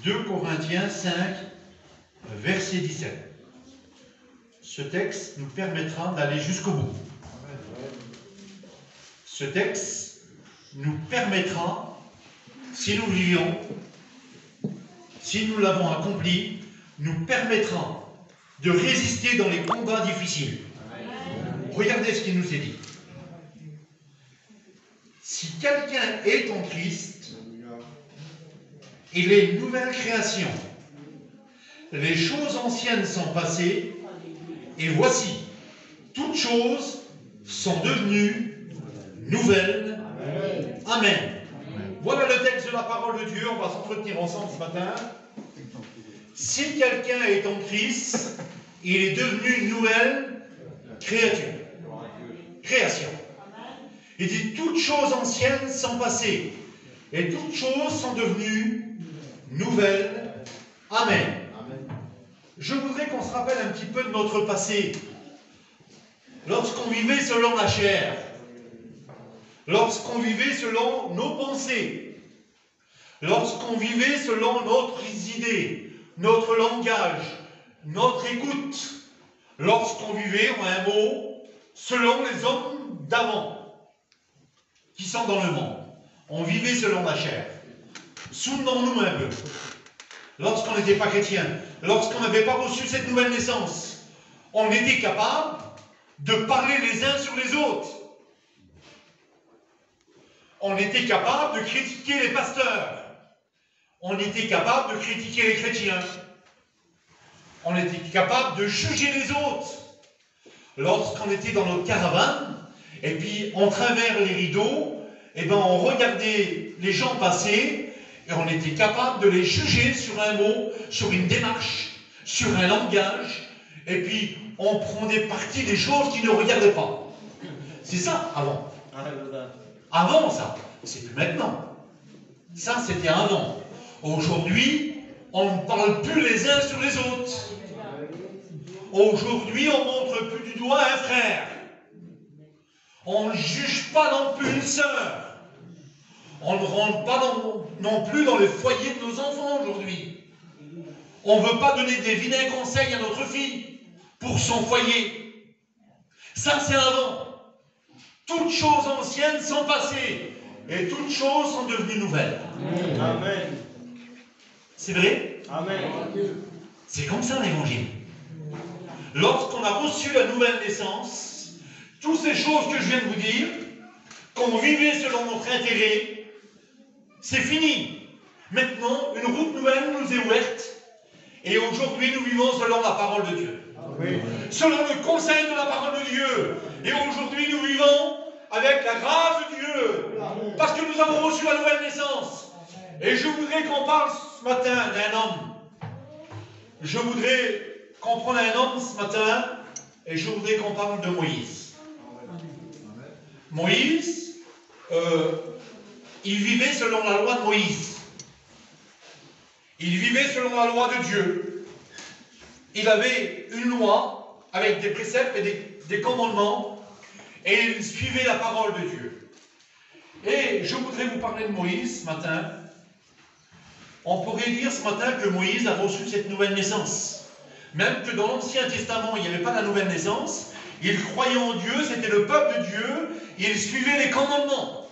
2 Corinthiens 5, verset 17. Ce texte nous permettra d'aller jusqu'au bout. Ce texte nous permettra, si nous vivions, si nous l'avons accompli, nous permettra de résister dans les combats difficiles. Regardez ce qu'il nous est dit. Si quelqu'un est en Christ, il est une nouvelle création. Les choses anciennes sont passées, et voici, toutes choses sont devenues nouvelles. Amen. Voilà le texte de la parole de Dieu. On va s'entretenir ensemble ce matin. Si quelqu'un est en Christ, il est devenu une nouvelle créature. Création. Il dit toutes choses anciennes sont passées et toutes choses sont devenues nouvelles. Amen. Je voudrais qu'on se rappelle un petit peu de notre passé. Lorsqu'on vivait selon la chair, lorsqu'on vivait selon nos pensées, lorsqu'on vivait selon notre idée, notre langage, notre écoute, lorsqu'on vivait, en un mot, selon les hommes d'avant, qui sont dans le monde. On vivait selon la chair. Souvenons-nous un peu. Lorsqu'on n'était pas chrétien, lorsqu'on n'avait pas reçu cette nouvelle naissance, on était capable de parler les uns sur les autres. On était capable de critiquer les pasteurs. On était capable de critiquer les chrétiens. On était capable de juger les autres. Lorsqu'on était dans notre caravane, et puis en travers les rideaux, et ben on regardait les gens passer, et on était capable de les juger sur un mot, sur une démarche, sur un langage, et puis on prenait parti des choses qui ne regardaient pas. C'est ça, avant. Avant, ça. C'est plus maintenant. Ça, c'était avant. Aujourd'hui, on ne parle plus les uns sur les autres. Aujourd'hui, on ne montre plus du doigt un frère. On ne juge pas non plus une sœur. On ne rentre pas non plus dans les foyers de nos enfants aujourd'hui. On ne veut pas donner des vilains conseils à notre fille pour son foyer. Ça, c'est avant. Toutes choses anciennes sont passées et toutes choses sont devenues nouvelles. Amen. C'est vrai? Amen. C'est comme ça l'évangile. Lorsqu'on a reçu la nouvelle naissance, toutes ces choses que je viens de vous dire, qu'on vivait selon notre intérêt, c'est fini. Maintenant, une route nouvelle nous est ouverte et aujourd'hui nous vivons selon la parole de Dieu. Oui. Selon le conseil de la parole de Dieu. Et aujourd'hui nous vivons avec la grâce de Dieu. Parce que nous avons reçu la nouvelle naissance. Et je voudrais qu'on parle ce matin d'un homme. Je voudrais qu'on prenne un homme ce matin et je voudrais qu'on parle de Moïse. Moïse, il vivait selon la loi de Moïse. Il vivait selon la loi de Dieu. Il avait une loi avec des préceptes et des commandements et il suivait la parole de Dieu. Et je voudrais vous parler de Moïse ce matin. On pourrait dire ce matin que Moïse a reçu cette nouvelle naissance. Même que dans l'Ancien Testament, il n'y avait pas la nouvelle naissance. Il croyait en Dieu, c'était le peuple de Dieu, et il suivait les commandements.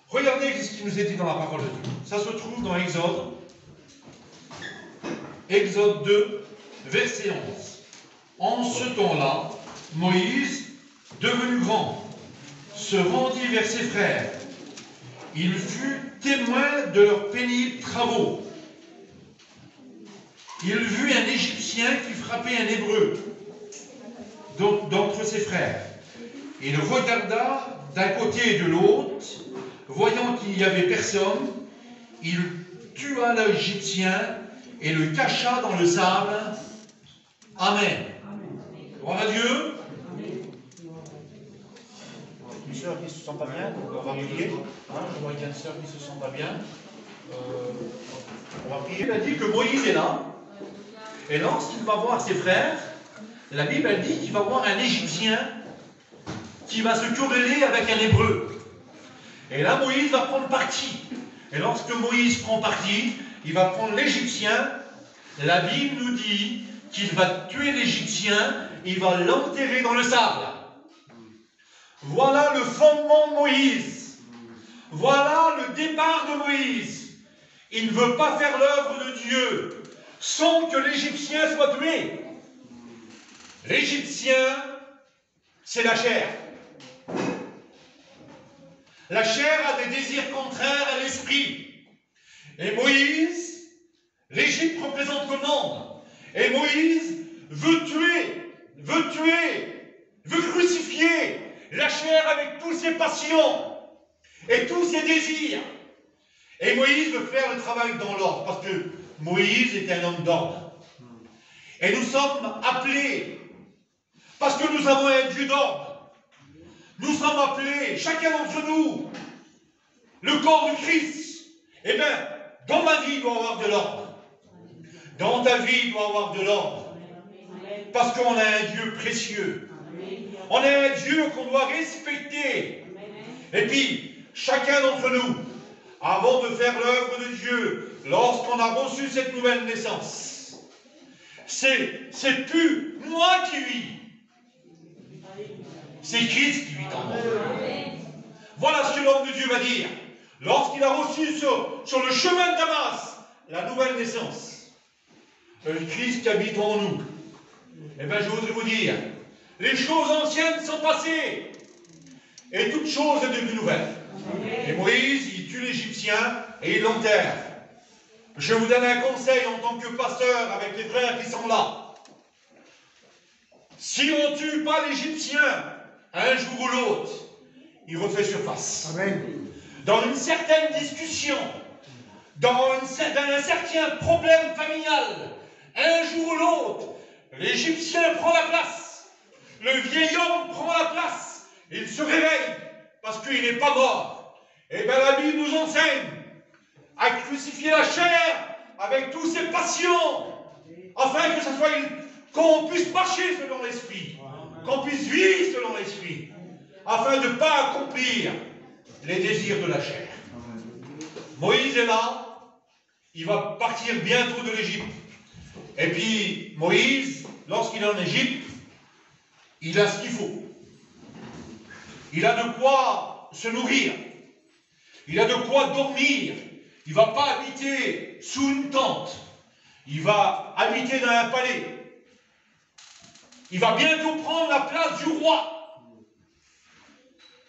Regardez ce qui nous est dit dans la parole de Dieu. Ça se trouve dans Exode. Exode 2, verset 11. En ce temps-là, Moïse, devenu grand, se rendit vers ses frères. Il fut témoin de leurs pénibles travaux. Il vit un Égyptien qui frappait un Hébreu d'entre ses frères. Il regarda d'un côté et de l'autre, voyant qu'il n'y avait personne, il tua l'Égyptien et le cacha dans le sable. Amen. Gloire à Dieu. Une sœur qui ne se sent pas bien, on va prier. Je vois qu'il y a une sœur qui ne se sent pas bien. On va prier. Il a dit que Moïse est là. Et lorsqu'il va voir ses frères, la Bible a dit qu'il va voir un Égyptien qui va se quereller avec un Hébreu. Et là, Moïse va prendre parti. Et lorsque Moïse prend parti, il va prendre l'Égyptien. La Bible nous dit qu'il va tuer l'Égyptien, il va l'enterrer dans le sable. Voilà le fondement de Moïse. Voilà le départ de Moïse. Il ne veut pas faire l'œuvre de Dieu sans que l'Égyptien soit tué. L'Égyptien, c'est la chair. La chair a des désirs contraires à l'esprit. Et Moïse, l'Égypte représente le monde. Et Moïse veut crucifier la chair avec toutes ses passions et tous ses désirs. Et Moïse veut faire le travail dans l'ordre, parce que Moïse est un homme d'ordre. Et nous sommes appelés, parce que nous avons un Dieu d'ordre, nous sommes appelés, chacun d'entre nous, le corps du Christ. Eh bien, dans ma vie, il doit y avoir de l'ordre. Dans ta vie, il doit y avoir de l'ordre. Parce qu'on a un Dieu précieux. On a un Dieu qu'on doit respecter. Et puis, chacun d'entre nous, avant de faire l'œuvre de Dieu, lorsqu'on a reçu cette nouvelle naissance, c'est plus moi qui vis. C'est Christ qui vit en moi. Voilà ce que l'homme de Dieu va dire. Lorsqu'il a reçu sur le chemin de Damas la nouvelle naissance, le Christ qui habite en nous, eh bien je voudrais vous dire, les choses anciennes sont passées et toute chose est devenue nouvelle. Et Moïse, il tue l'Égyptien et il l'enterre. Je vous donne un conseil en tant que pasteur avec les frères qui sont là. Si on ne tue pas l'Égyptien, un jour ou l'autre, il refait surface. Amen. Dans une certaine discussion, dans un certain problème familial, un jour ou l'autre, l'Égyptien prend la place. Le vieil homme prend la place. Il se réveille parce qu'il n'est pas mort. Et bien la Bible nous enseigne à crucifier la chair avec toutes ses passions, afin que ça soit qu'on puisse marcher selon l'esprit, qu'on puisse vivre selon l'esprit, afin de ne pas accomplir les désirs de la chair. Moïse est là, il va partir bientôt de l'Égypte. Et puis Moïse, lorsqu'il est en Égypte, il a ce qu'il faut. Il a de quoi se nourrir. Il a de quoi dormir. Il ne va pas habiter sous une tente. Il va habiter dans un palais. Il va bientôt prendre la place du roi.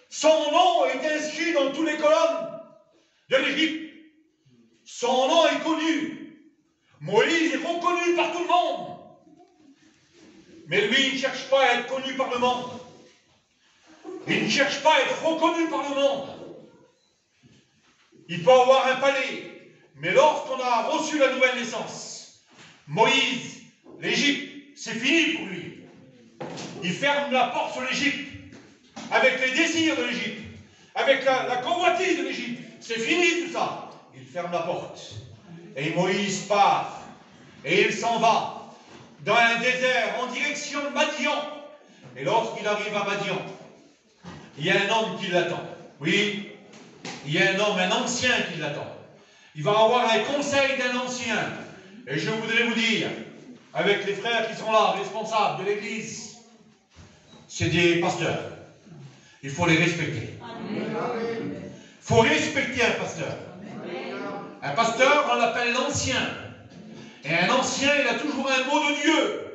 Son nom est inscrit dans toutes les colonnes de l'Égypte. Son nom est connu. Moïse est reconnu par tout le monde. Mais lui, il ne cherche pas à être connu par le monde. Il ne cherche pas à être reconnu par le monde. Il peut avoir un palais, mais lorsqu'on a reçu la nouvelle naissance, Moïse, l'Égypte, c'est fini pour lui. Il ferme la porte sur l'Égypte, avec les désirs de l'Égypte, avec la convoitise de l'Égypte. C'est fini tout ça. Il ferme la porte. Et Moïse part, et il s'en va dans un désert en direction de Madian. Et lorsqu'il arrive à Madian, il y a un homme qui l'attend. Oui, il y a un homme, un ancien qui l'attend. Il va avoir un conseil d'un ancien. Et je voudrais vous dire, avec les frères qui sont là, responsables de l'Église, c'est des pasteurs. Il faut les respecter. Il faut respecter un pasteur. Un pasteur, on l'appelle l'ancien. Et un ancien, il a toujours un mot de Dieu.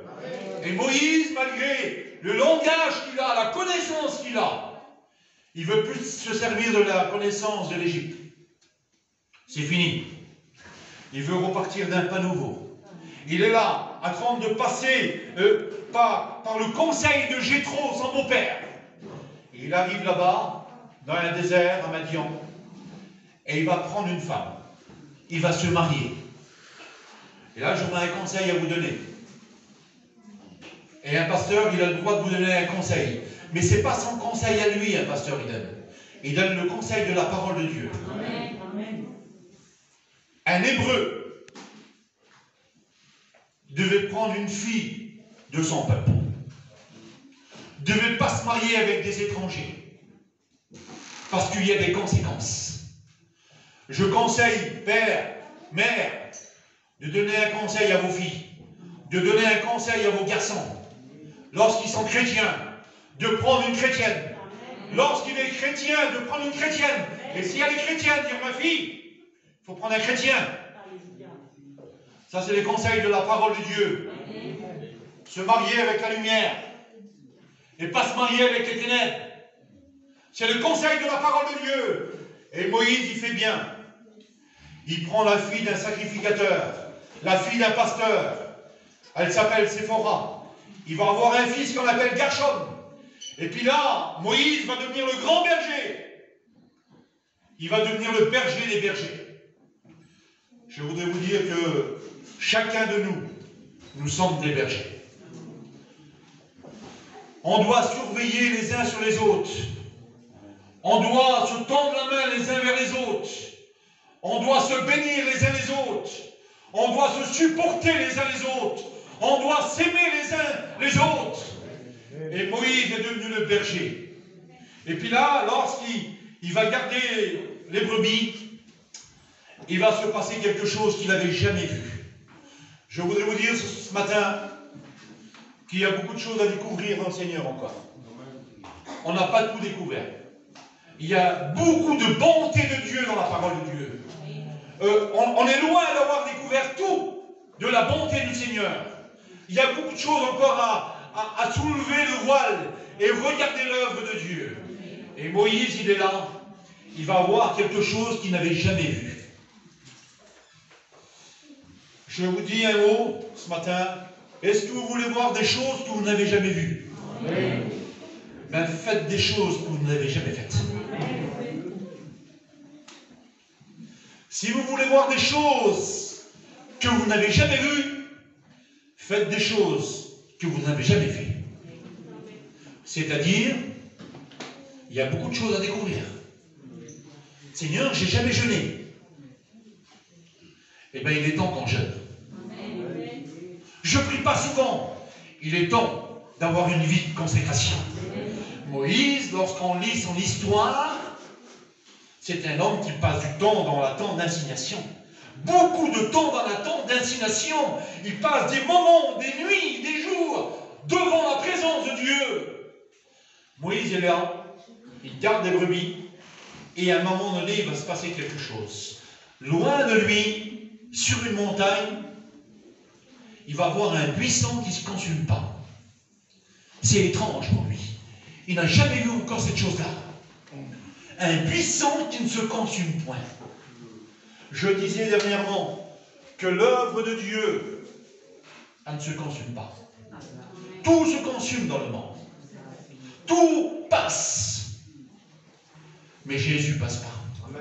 Et Moïse, malgré le langage qu'il a, la connaissance qu'il a, il ne veut plus se servir de la connaissance de l'Égypte. C'est fini. Il veut repartir d'un pas nouveau. Il est là, à train de passer par le conseil de Jéthro, son beau-père. Il arrive là-bas, dans un désert, à Madian, et il va prendre une femme. Il va se marier. Et là, j'aurai un conseil à vous donner. Et un pasteur, il a le droit de vous donner un conseil. Mais ce n'est pas son conseil à lui, un pasteur, il donne. Il donne le conseil de la parole de Dieu. Amen. Un Hébreu devait prendre une fille de son peuple. Ne devait pas se marier avec des étrangers. Parce qu'il y a des conséquences. Je conseille, père, mère, de donner un conseil à vos filles, de donner un conseil à vos garçons, lorsqu'ils sont chrétiens, de prendre une chrétienne. Lorsqu'il est chrétien, de prendre une chrétienne. Et si elle est chrétienne, dire ma fille, il faut prendre un chrétien. Ça, c'est les conseils de la parole de Dieu. Se marier avec la lumière et pas se marier avec les ténèbres. C'est le conseil de la parole de Dieu. Et Moïse, il fait bien. Il prend la fille d'un sacrificateur, la fille d'un pasteur. Elle s'appelle Séphora. Il va avoir un fils qu'on appelle Gershom. Et puis là, Moïse va devenir le grand berger. Il va devenir le berger des bergers. Je voudrais vous dire que chacun de nous, nous sommes des bergers. On doit surveiller les uns sur les autres. On doit se tendre la main les uns vers les autres. On doit se bénir les uns les autres. On doit se supporter les uns les autres. On doit s'aimer les uns les autres. Et Moïse est devenu le berger. Et puis là, lorsqu'il va garder les brebis, il va se passer quelque chose qu'il n'avait jamais vu. Je voudrais vous dire ce matin qu'il y a beaucoup de choses à découvrir dans le Seigneur encore. On n'a pas tout découvert. Il y a beaucoup de bonté de Dieu dans la parole de Dieu. On est loin d'avoir découvert tout de la bonté du Seigneur. Il y a beaucoup de choses encore à soulever le voile et regarder l'œuvre de Dieu. Et Moïse, il est là. Il va voir quelque chose qu'il n'avait jamais vu. Je vous dis un mot ce matin. Est-ce que vous voulez voir des choses que vous n'avez jamais vues? Ben, faites des choses que vous n'avez jamais faites. Si vous voulez voir des choses que vous n'avez jamais vues, faites des choses que vous n'avez jamais fait. C'est-à-dire, il y a beaucoup de choses à découvrir. Seigneur, j'ai jamais jeûné. Eh bien, il est temps qu'on jeûne. Je prie pas souvent. Il est temps d'avoir une vie de consécration. Moïse, lorsqu'on lit son histoire, c'est un homme qui passe du temps dans la tente d'assignation. Beaucoup de temps dans la tente d'assignation. Il passe des moments, des nuits, des jours devant la présence de Dieu. Moïse est là, il garde des brebis, et à un moment donné, il va se passer quelque chose. Loin de lui, sur une montagne, il va voir un buisson qui ne se consume pas. C'est étrange pour lui. Il n'a jamais vu encore cette chose-là. Un buisson qui ne se consume point. Je disais dernièrement que l'œuvre de Dieu, elle ne se consume pas. Tout se consume dans le monde. Tout passe. Mais Jésus ne passe pas.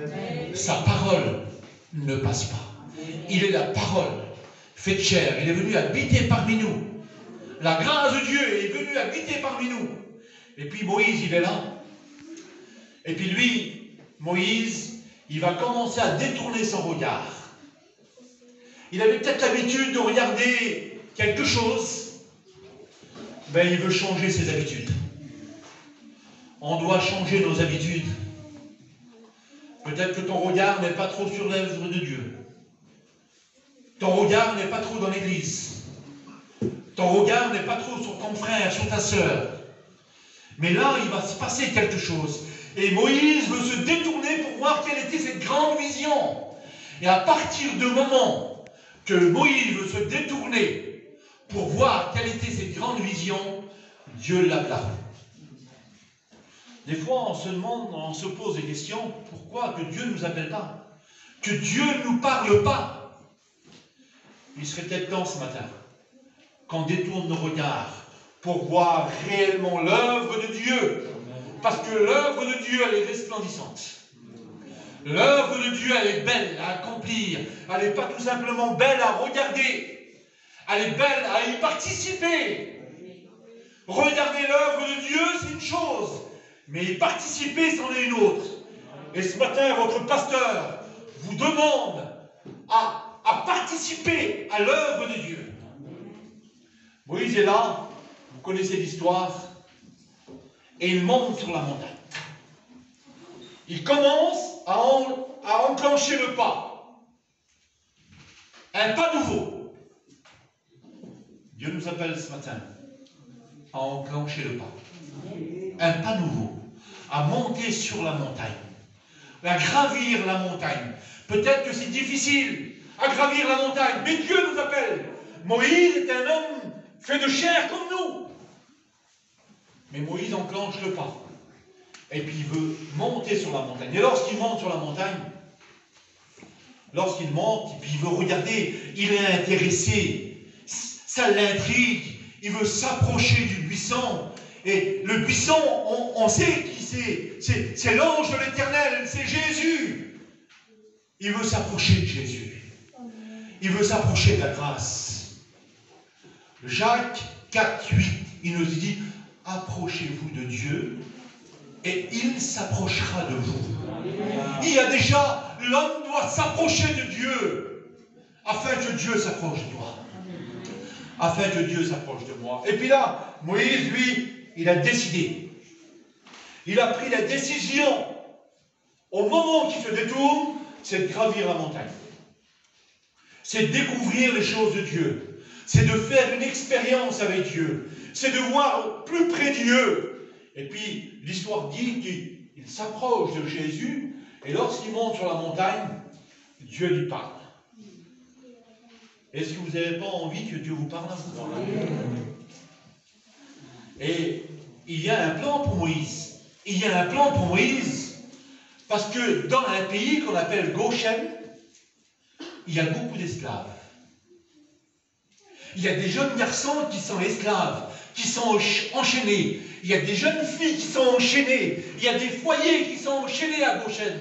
Sa parole ne passe pas. Il est la parole faite chair. Il est venu habiter parmi nous. La grâce de Dieu est venue habiter parmi nous. Et puis Moïse, il est là. Et puis lui, Moïse, il va commencer à détourner son regard. Il avait peut-être l'habitude de regarder quelque chose. Ben, il veut changer ses habitudes. On doit changer nos habitudes. Peut-être que ton regard n'est pas trop sur l'œuvre de Dieu. Ton regard n'est pas trop dans l'église. Ton regard n'est pas trop sur ton frère, sur ta sœur. Mais là, il va se passer quelque chose. Et Moïse veut se détourner pour voir quelle était cette grande vision. Et à partir du moment que Moïse veut se détourner pour voir quelle était cette grande vision, Dieu l'appela. Des fois, on se demande, on se pose des questions, pourquoi que Dieu ne nous appelle pas? Que Dieu ne nous parle pas? Il serait peut-être temps ce matin qu'on détourne nos regards pour voir réellement l'œuvre de Dieu. Parce que l'œuvre de Dieu, elle est resplendissante. L'œuvre de Dieu, elle est belle à accomplir. Elle n'est pas tout simplement belle à regarder. Elle est belle à y participer. Regarder l'œuvre de Dieu, c'est une chose. Mais y participer, c'en est une autre. Et ce matin, votre pasteur vous demande à participer à l'œuvre de Dieu. Moïse est là, vous connaissez l'histoire, et il monte sur la montagne. Il commence à enclencher le pas. un pas nouveau. Dieu nous appelle ce matin à enclencher le pas. Un pas nouveau. À monter sur la montagne. À gravir la montagne. Peut-être que c'est difficile à gravir la montagne, mais Dieu nous appelle. Moïse est un homme fait de chair comme nous. Mais Moïse enclenche le pas. Et puis il veut monter sur la montagne. Et lorsqu'il monte sur la montagne, lorsqu'il monte, et puis il veut regarder, il est intéressé. Ça l'intrigue. Il veut s'approcher du buisson. Et le buisson, on sait qui c'est. C'est l'ange de l'Éternel, c'est Jésus. Il veut s'approcher de Jésus. Il veut s'approcher de la grâce. Jacques 4, 8, il nous dit, approchez-vous de Dieu et il s'approchera de vous. Il y a déjà, l'homme doit s'approcher de Dieu afin que Dieu s'approche de toi. Afin que Dieu s'approche de moi. Et puis là, Moïse, lui, il a décidé. Il a pris la décision, au moment qu'il se détourne, c'est de gravir la montagne. C'est de découvrir les choses de Dieu. C'est de faire une expérience avec Dieu. C'est de voir plus près Dieu. Et puis, l'histoire dit qu'il s'approche de Jésus, et lorsqu'il monte sur la montagne, Dieu lui parle. Est-ce que vous n'avez pas envie que Dieu vous parle à vous? Et il y a un plan pour Moïse. Il y a un plan pour Moïse, parce que dans un pays qu'on appelle Goshen, il y a beaucoup d'esclaves. Il y a des jeunes garçons qui sont esclaves, qui sont enchaînés. Il y a des jeunes filles qui sont enchaînées. Il y a des foyers qui sont enchaînés à Goshen.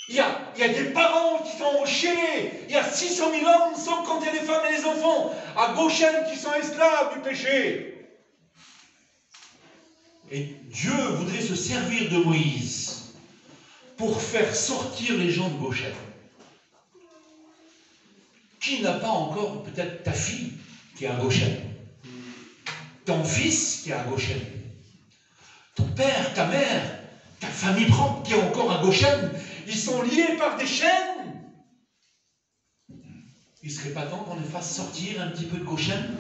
Il y a des parents qui sont enchaînés. Il y a 600 000 hommes, sans compter les femmes et les enfants, à Goshen qui sont esclaves du péché. Et Dieu voudrait se servir de Moïse pour faire sortir les gens de Goshen. Qui n'a pas encore peut-être ta fille qui est à Goshen, ton fils qui est à Goshen, ton père, ta mère, ta famille propre qui est encore à Goshen, ils sont liés par des chaînes. Il ne serait pas temps qu'on les fasse sortir un petit peu de Goshen?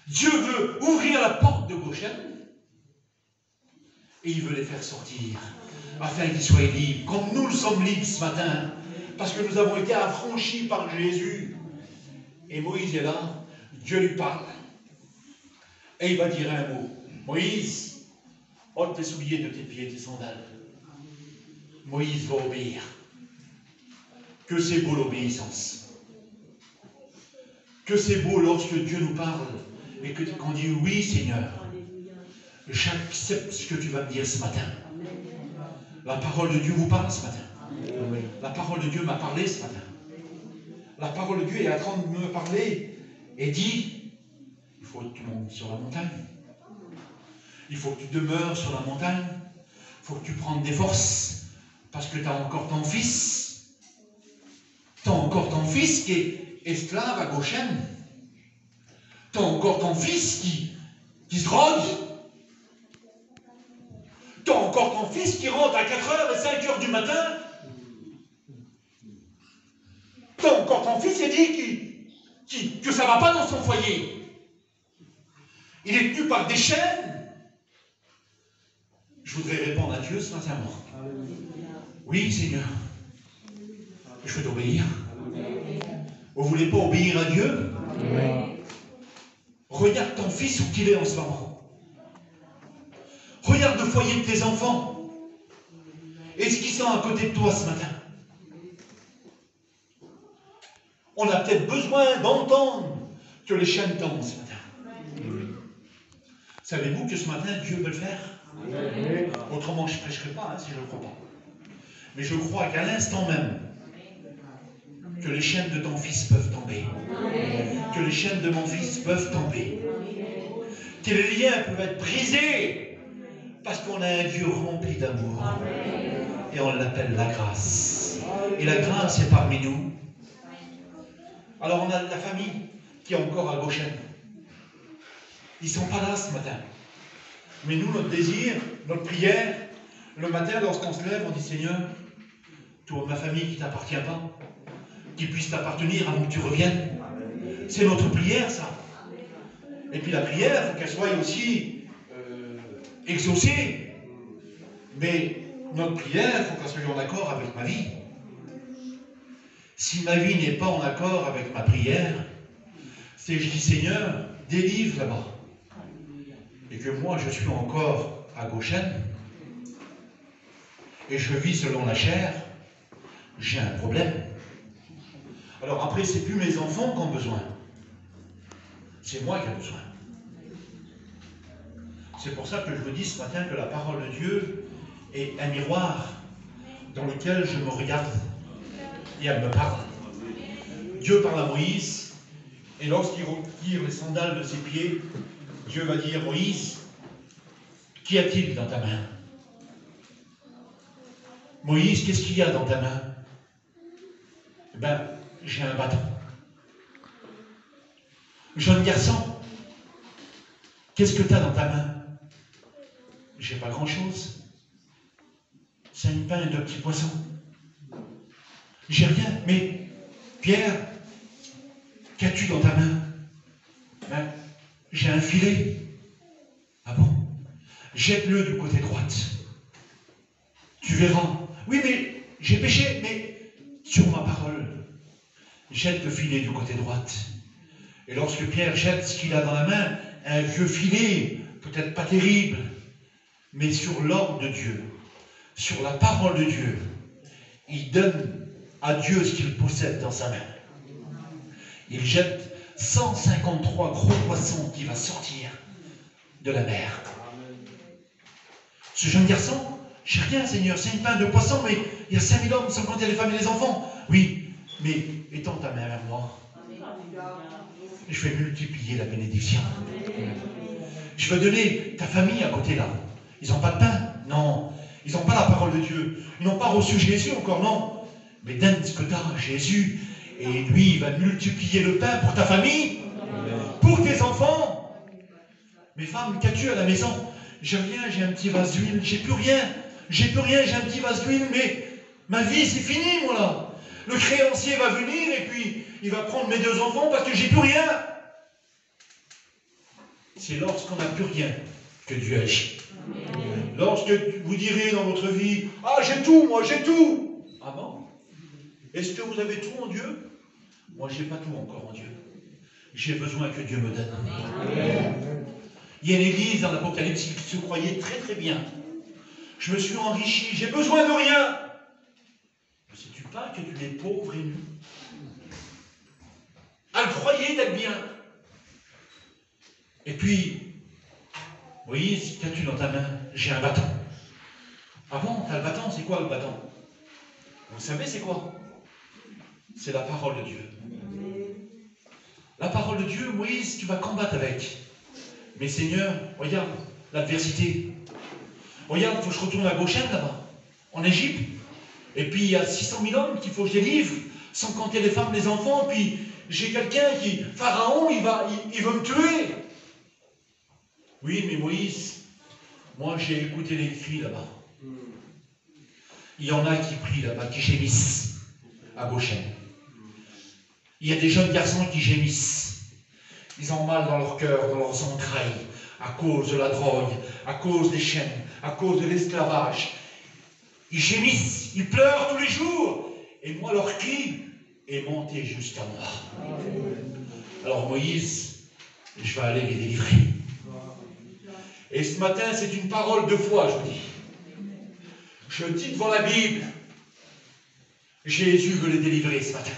Dieu veut ouvrir la porte de Goshen et il veut les faire sortir afin qu'ils soient libres, comme nous le sommes libres ce matin, parce que nous avons été affranchis par Jésus. Et Moïse est là, Dieu lui parle et il va dire un mot. Moïse, ôte tes souliers de tes pieds, tes sandales. Moïse va obéir. Que c'est beau l'obéissance. Que c'est beau lorsque Dieu nous parle et qu'on dit oui Seigneur, j'accepte ce que tu vas me dire ce matin. La parole de Dieu vous parle ce matin. La parole de Dieu m'a parlé ce matin. La parole de Dieu est en train de me parler et dit, il faut que tu montes sur la montagne. Il faut que tu demeures sur la montagne. Il faut que tu prennes des forces parce que tu as encore ton fils. Tu as encore ton fils qui est esclave à Goshen. Tu as encore ton fils qui se drogue. Tu as encore ton fils qui rentre à 4h et 5h du matin. Tu as encore ton fils et dit que ça ne va pas dans son foyer. Il est tenu par des chaînes. Je voudrais répondre à Dieu ce matin. Oui, Seigneur. Je veux t'obéir. Vous ne voulez pas obéir à Dieu? Regarde ton fils où qu'il est en ce moment. Regarde le foyer de tes enfants. Est-ce qu'ils sont à côté de toi ce matin? On a peut-être besoin d'entendre que les chaînes tombent ce matin. Savez-vous que ce matin, Dieu veut le faire? Autrement, je ne prêcherai pas si je ne le crois pas. Mais je crois qu'à l'instant même, que les chaînes de ton fils peuvent tomber. Que les chaînes de mon fils peuvent tomber. Que les liens peuvent être brisés. Parce qu'on a un Dieu rempli d'amour. Et on l'appelle la grâce. Et la grâce est parmi nous. Alors on a la famille qui est encore à Goshen. Ils ne sont pas là ce matin. Mais nous, notre désir, notre prière, le matin, lorsqu'on se lève, on dit Seigneur, toi, ma famille qui ne t'appartient pas, qui puisse t'appartenir avant que tu reviennes. C'est notre prière, ça. Et puis la prière, il faut qu'elle soit aussi exaucée. Mais notre prière, il faut qu'elle soit en accord avec ma vie. Si ma vie n'est pas en accord avec ma prière, c'est je dis Seigneur, délivre là-bas. Et que moi je suis encore à Goshen, et je vis selon la chair, j'ai un problème. Alors après, c'est plus mes enfants qui ont besoin. C'est moi qui ai besoin. C'est pour ça que je vous dis ce matin que la parole de Dieu est un miroir dans lequel je me regarde et elle me parle. Dieu parle à Moïse, et lorsqu'il retire les sandales de ses pieds, Dieu va dire, Moïse, qu'y a-t-il dans ta main? Moïse, qu'est-ce qu'il y a dans ta main? Eh bien, j'ai un bâton. Jeune garçon, qu'est-ce que tu as dans ta main? J'ai pas grand-chose. 5 pains et 2 petits poissons. J'ai rien, mais Pierre, qu'as-tu dans ta main? Ben, j'ai un filet. Ah bon? Jette-le du côté droite. Tu verras. Oui, mais j'ai péché, mais sur ma parole. Jette le filet du côté droite. Et lorsque Pierre jette ce qu'il a dans la main, un vieux filet, peut-être pas terrible, mais sur l'ordre de Dieu, sur la parole de Dieu, il donne à Dieu ce qu'il possède dans sa main. Il jette 153 gros poissons qui va sortir de la mer. Ce jeune garçon, j'ai rien, Seigneur, 5 pains, 2 poissons, mais il y a 5000 hommes sans compter les femmes et les enfants. Oui, mais étends ta main vers moi. Je vais multiplier la bénédiction. Je vais donner ta famille à côté là. Ils n'ont pas de pain? Non. Ils n'ont pas la parole de Dieu. Ils n'ont pas reçu Jésus encore? Non. Mais donne ce que tu as, Jésus. Et lui, il va multiplier le pain pour ta famille, pour tes enfants. Mes femmes, qu'as-tu à la maison? J'ai rien, j'ai un petit vase d'huile. J'ai plus rien. J'ai plus rien, j'ai un petit vase d'huile, mais ma vie, c'est fini, moi, là. Le créancier va venir et puis il va prendre mes 2 enfants parce que j'ai plus rien. C'est lorsqu'on n'a plus rien que Dieu agit. Lorsque vous direz dans votre vie, ah, j'ai tout, moi, j'ai tout. Ah bon? Est-ce que vous avez tout en Dieu? Moi, je n'ai pas tout encore en Dieu. J'ai besoin que Dieu me donne. Il y a une église dans l'Apocalypse qui se croyait très très bien. Je me suis enrichi, j'ai besoin de rien. Ne sais-tu pas que tu es pauvre et nu? Elle croyait d'être bien. Et puis, Moïse, qu'as-tu dans ta main? J'ai un bâton. Ah bon, t'as le bâton? C'est quoi le bâton? Vous savez c'est quoi? C'est la parole de Dieu. La parole de Dieu, Moïse, tu vas combattre avec. Mais Seigneur, regarde l'adversité. Regarde, il faut que je retourne à Goshen là-bas, en Égypte. Et puis il y a 600 000 hommes qu'il faut que je délivre, sans compter les femmes, les enfants. Puis j'ai quelqu'un qui, Pharaon, il veut me tuer. Oui, mais Moïse, moi j'ai écouté les cris là-bas. Il y en a qui prient là-bas, qui gémissent à Goshen. Il y a des jeunes garçons qui gémissent. Ils ont mal dans leur cœur, dans leurs entrailles, à cause de la drogue, à cause des chaînes, à cause de l'esclavage. Ils gémissent, ils pleurent tous les jours. Et moi, leur cri est monté jusqu'à moi. Alors Moïse, je vais aller les délivrer. Et ce matin, c'est une parole de foi, je vous dis. Je dis devant la Bible, Jésus veut les délivrer ce matin.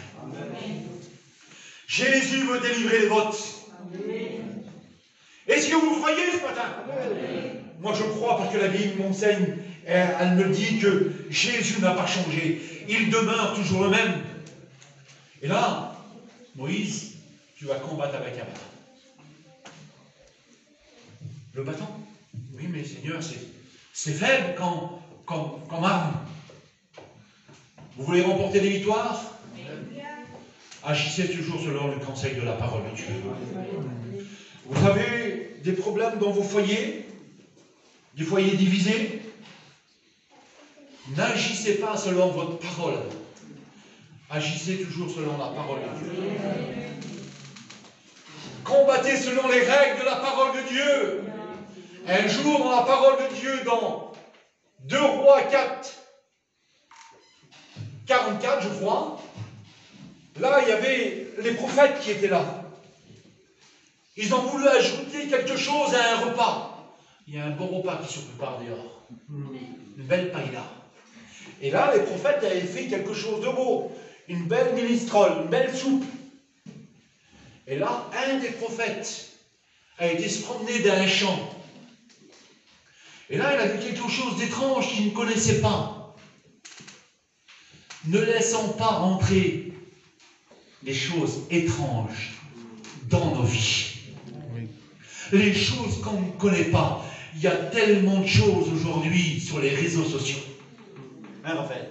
Jésus veut délivrer les vôtres. Est-ce que vous croyez ce matin? Moi je crois parce que la Bible m'enseigne, elle me dit que Jésus n'a pas changé. Il demeure toujours le même. Et là, Moïse, tu vas combattre avec un bâton. Le bâton? Oui, mais Seigneur, c'est faible comme arme. Vous voulez remporter des victoires? Agissez toujours selon le conseil de la parole de Dieu. Vous avez des problèmes dans vos foyers, des foyers divisés. N'agissez pas selon votre parole. Agissez toujours selon la parole de Dieu. Combattez selon les règles de la parole de Dieu. Un jour, dans la parole de Dieu, dans 2 Rois 4, 44, je crois, là, il y avait les prophètes qui étaient là. Ils ont voulu ajouter quelque chose à un repas. Il y a un bon repas qui se prépare dehors. Une belle paella. Et là, les prophètes avaient fait quelque chose de beau. Une belle minestrone, une belle soupe. Et là, un des prophètes a été se promener dans un champ. Et là, il a vu quelque chose d'étrange qu'il ne connaissait pas. Ne laissons pas rentrer les choses étranges dans nos vies. Les choses qu'on ne connaît pas. Il y a tellement de choses aujourd'hui sur les réseaux sociaux. Hein, Raphaël?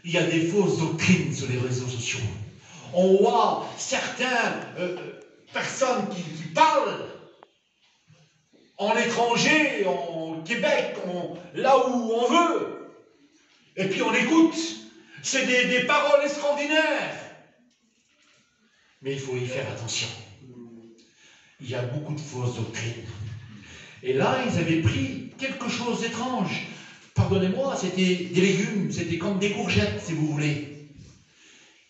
Il y a des fausses doctrines sur les réseaux sociaux. On voit certaines personnes qui parlent en étranger, en Québec, là où on veut. Et puis on écoute. C'est des paroles extraordinaires. Mais il faut y faire attention. Il y a beaucoup de fausses doctrines. Et là, ils avaient pris quelque chose d'étrange. Pardonnez-moi, c'était des légumes, c'était comme des courgettes, si vous voulez.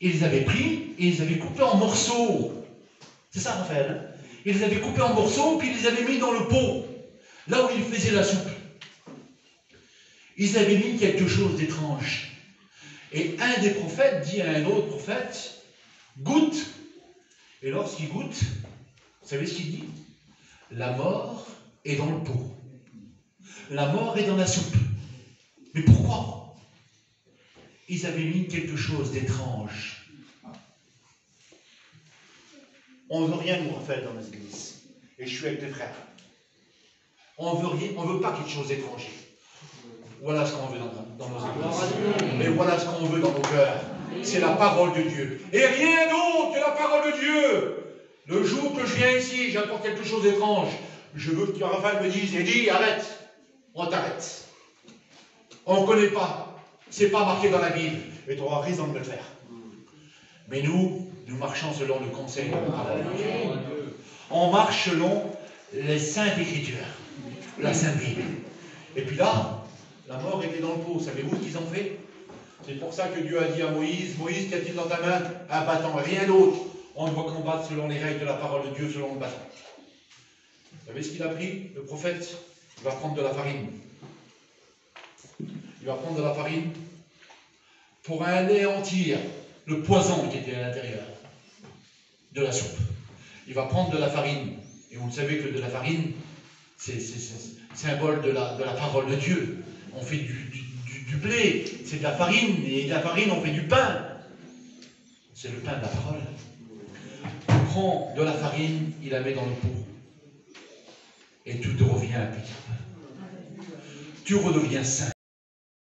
Ils les avaient pris et ils les avaient coupés en morceaux. C'est ça, Raphaël, hein? Ils les avaient coupés en morceaux, puis ils les avaient mis dans le pot, là où ils faisaient la soupe. Ils avaient mis quelque chose d'étrange. Et un des prophètes dit à un autre prophète, goûte. Et lorsqu'il goûte, vous savez ce qu'il dit? La mort est dans le pot. La mort est dans la soupe. Mais pourquoi? Ils avaient mis quelque chose d'étrange. On ne veut rien nous refaire dans nos églises. Et je suis avec les frères. On veut rien, on ne veut pas quelque chose d'étranger. Voilà ce qu'on veut dans nos églises. Et voilà ce qu'on veut dans nos cœurs. C'est la parole de Dieu. Et rien d'autre que la parole de Dieu. Le jour que je viens ici, j'apporte quelque chose d'étrange. Je veux que Raphaël me dise, Eddie, arrête. On t'arrête. On ne connaît pas. C'est pas marqué dans la Bible. Et tu auras raison de me le faire. Mais nous marchons selon le conseil de la parole de Dieu. On marche selon les saintes écritures. La Sainte Bible. Et puis là, la mort était dans le pot. Savez-vous ce qu'ils ont fait? C'est pour ça que Dieu a dit à Moïse, Moïse, qu'y a-t-il dans ta main? Un bâton, rien d'autre. On doit combattre selon les règles de la parole de Dieu, selon le bâton. Vous savez ce qu'il a pris? Le prophète, il va prendre de la farine. Il va prendre de la farine pour anéantir le poison qui était à l'intérieur de la soupe. Il va prendre de la farine. Et vous savez que de la farine, c'est symbole de la parole de Dieu. On fait du blé, c'est de la farine, et de la farine, on fait du pain. C'est le pain de la parole. Il prend de la farine, il la met dans le pot. Et tout devient impeccable. Tu redeviens saint.